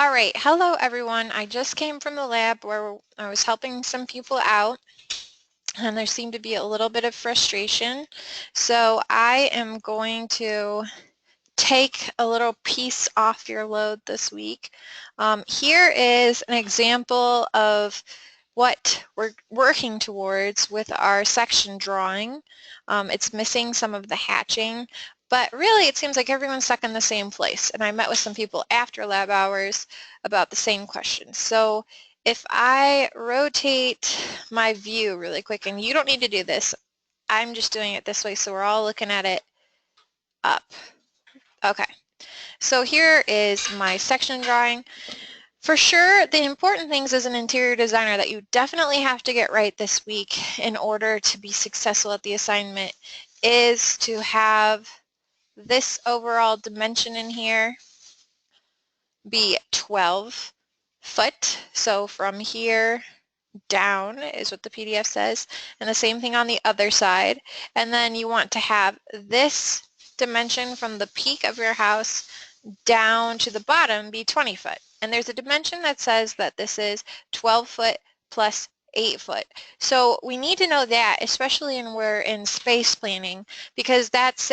All right, hello everyone. I just came from the lab where I was helping some people out and there seemed to be a little bit of frustration. So I am going to take a little piece off your load this week. Here is an example of what we're working towards with our section drawing. It's missing some of the hatching, but really it seems like everyone's stuck in the same place. And I met with some people after lab hours about the same question. So if I rotate my view really quick, and you don't need to do this, I'm just doing it this way so we're all looking at it up. Okay, so here is my section drawing. For sure, the important things as an interior designer that you definitely have to get right this week in order to be successful at the assignment is to have this overall dimension in here be 12 foot. So from here down is what the PDF says, and the same thing on the other side. And then you want to have this dimension from the peak of your house down to the bottom be 20 foot. And there's a dimension that says that this is 12 foot plus 8 foot. So we need to know that, especially when we're in space planning, because that's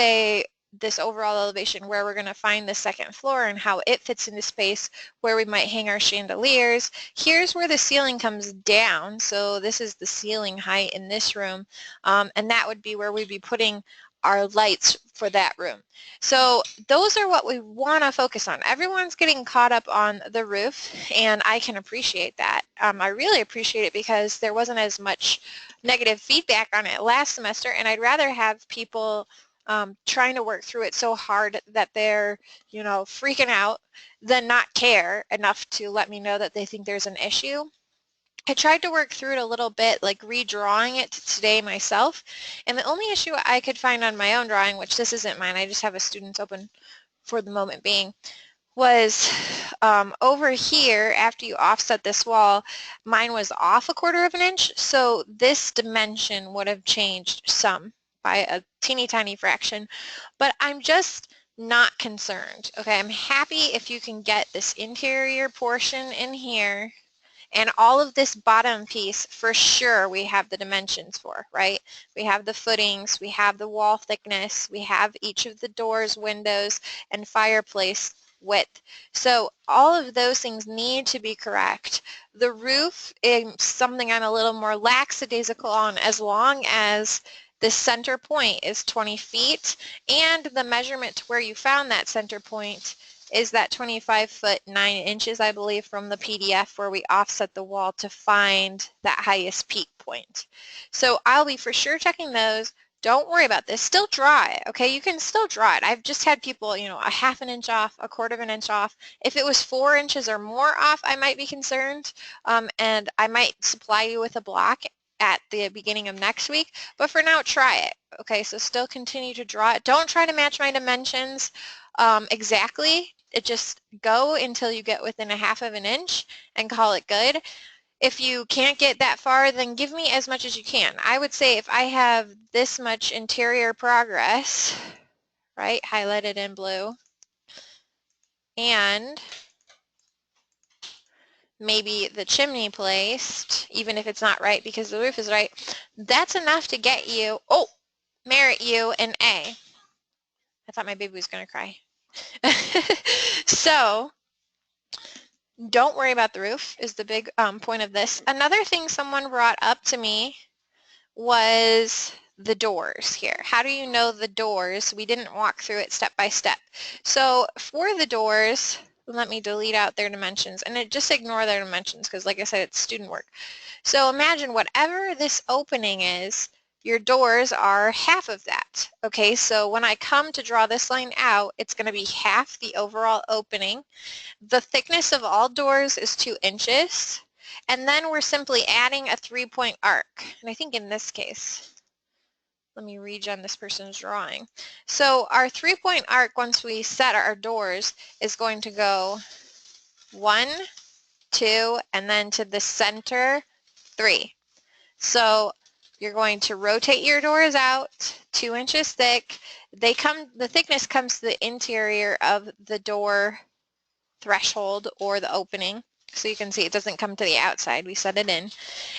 this overall elevation where we're going to find the second floor and how it fits into space, where we might hang our chandeliers. Here's where the ceiling comes down. So this is the ceiling height in this room, and that would be where we'd be putting our lights for that room. So those are what we want to focus on. Everyone's getting caught up on the roof, and I can appreciate that. I really appreciate it because there wasn't as much negative feedback on it last semester, and I'd rather have people trying to work through it so hard that they're, freaking out than not care enough to let me know that they think there's an issue. I tried to work through it a little bit, like redrawing it today myself, and the only issue I could find on my own drawing, which this isn't mine, I just have a student's open for the moment being, was over here, after you offset this wall, mine was off 1/4 of an inch, so this dimension would have changed some by a teeny tiny fraction, but I'm just not concerned. Okay, I'm happy if you can get this interior portion in here. And all of this bottom piece, for sure, we have the dimensions for, right? We have the footings, we have the wall thickness, we have each of the doors, windows, and fireplace width. So all of those things need to be correct. The roof is something I'm a little more lackadaisical on, as long as the center point is 20 feet and the measurement to where you found that center point is that 25 foot 9 inches, I believe, from the PDF where we offset the wall to find that highest peak point. So I'll be for sure checking those. Don't worry about this. Still draw it, okay? You can still draw it. I've just had people, a 1/2 an inch off, 1/4 of an inch off. If it was 4 inches or more off, I might be concerned, and I might supply you with a block at the beginning of next week. But for now, try it, okay? So still continue to draw it. Don't try to match my dimensions exactly. It just go until you get within 1/2 of an inch and call it good. If you can't get that far, then give me as much as you can. I would say if I have this much interior progress, right, highlighted in blue, and maybe the chimney placed, even if it's not right because the roof is right, that's enough to get you, merit you an A. I thought my baby was going to cry. So don't worry about the roof is the big point of this. Another thing someone brought up to me was the doors here. How do you know the doors? We didn't walk through it step by step. So for the doors, let me delete out their dimensions and just ignore their dimensions because, like I said, it's student work. So imagine whatever this opening is, your doors are half of that. Okay, so when I come to draw this line out, it's going to be half the overall opening. The thickness of all doors is 2 inches, and then we're simply adding a 3-point arc. And I think in this case, let me regen this person's drawing. So our 3-point arc, once we set our doors, is going to go 1, 2, and then to the center, 3. So you're going to rotate your doors out 2 inches thick. The thickness comes to the interior of the door threshold or the opening. So you can see it doesn't come to the outside. We set it in.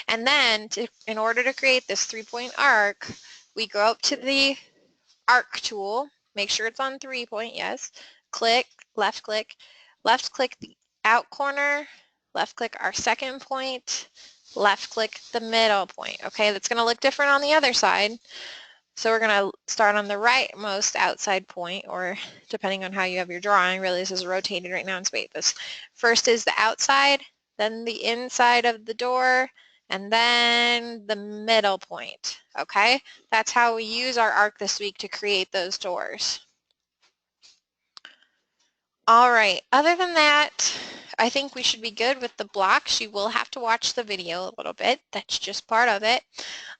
And then in order to create this 3-point arc, we go up to the arc tool, make sure it's on 3-point, yes, click, left click the out corner, left click our second point, left click the middle point. Okay, that's going to look different on the other side. So we're going to start on the rightmost outside point, or depending on how you have your drawing, really this is rotated right now in space. This first is the outside, then the inside of the door, and then the middle point. Okay, that's how we use our arc this week to create those doors. All right, other than that, I think we should be good with the blocks. You will have to watch the video a little bit. That's just part of it.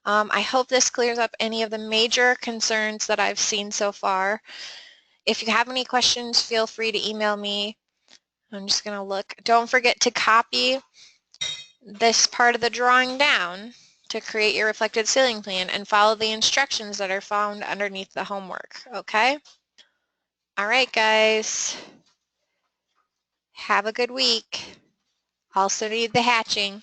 I hope this clears up any of the major concerns that I've seen so far. If you have any questions, feel free to email me. I'm just going to look. Don't forget to copy this part of the drawing down to create your reflected ceiling plan and follow the instructions that are found underneath the homework, okay? All right, guys. Have a good week. Also need the hatching.